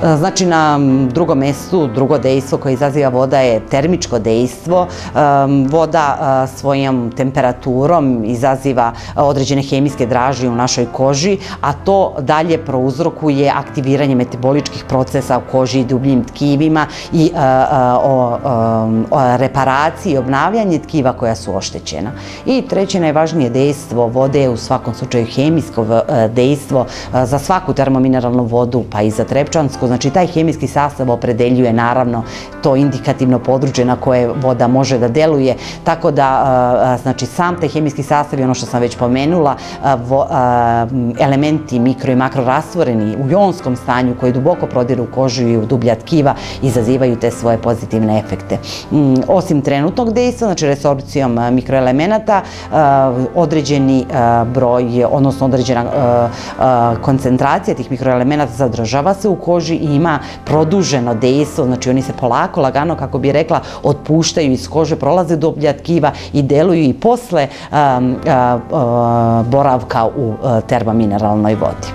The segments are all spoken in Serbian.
Znači, na drugom mestu, drugo dejstvo koje izaziva voda je termičko dejstvo. Voda svojom temperaturom izaziva određene hemijske draži u našoj koži, a to dalje prouzrokuje aktiviranje metaboličkih procesa u koži i dubljim tkivima i reparaciji i obnavljanje tkiva koja su oštećena. I treće najvažnije dejstvo vode je u svakom slučaju hemijsko dejstvo za svaku termomineralnu vodu, pa i za trepčansku. Znači, taj hemijski sastav opredeljuje naravno to indikativno područje na koje voda može da deluje, tako da, znači, sam taj hemijski sastav i ono što sam već pomenula, elementi mikro i makro rastvoreni u jonskom stanju koji duboko prodiru u kožu i u dublja tkiva izazivaju te svoje pozitivne efekte. Osim trenutnog dejstva, znači resorpcijom mikroelemenata, određeni broj, odnosno određena koncentracija tih mikroelemenata zadržava se u koži i ima produženo dejstvo, znači oni se polako, lagano, kako bi rekla, otpuštaju iz kože, prolaze do dublja tkiva i deluju i posle boravka u termomineralnoj vodi.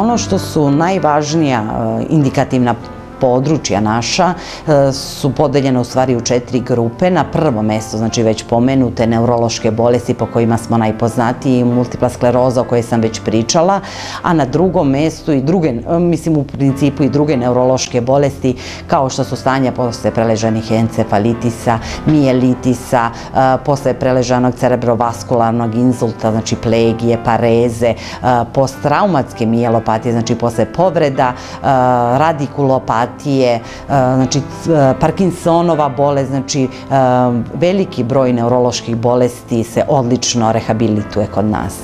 Ono što su najvažnija indikativna područja naša su podeljene u stvari u 4 grupe. Na prvo mesto, znači već pomenute neurološke bolesti po kojima smo najpoznatiji, multipla skleroza o kojoj sam već pričala, a na drugom mestu i druge, mislim u principu i druge neurološke bolesti kao što su stanja posle preležanih encefalitisa, mijelitisa, posle preležanog cerebrovaskularnog insulta, znači plegije, pareze, posttraumatske mijelopatije, znači posle povreda, radikulopatije, znači Parkinsonova bolest, znači veliki broj neuroloških bolesti se odlično rehabilituje kod nas.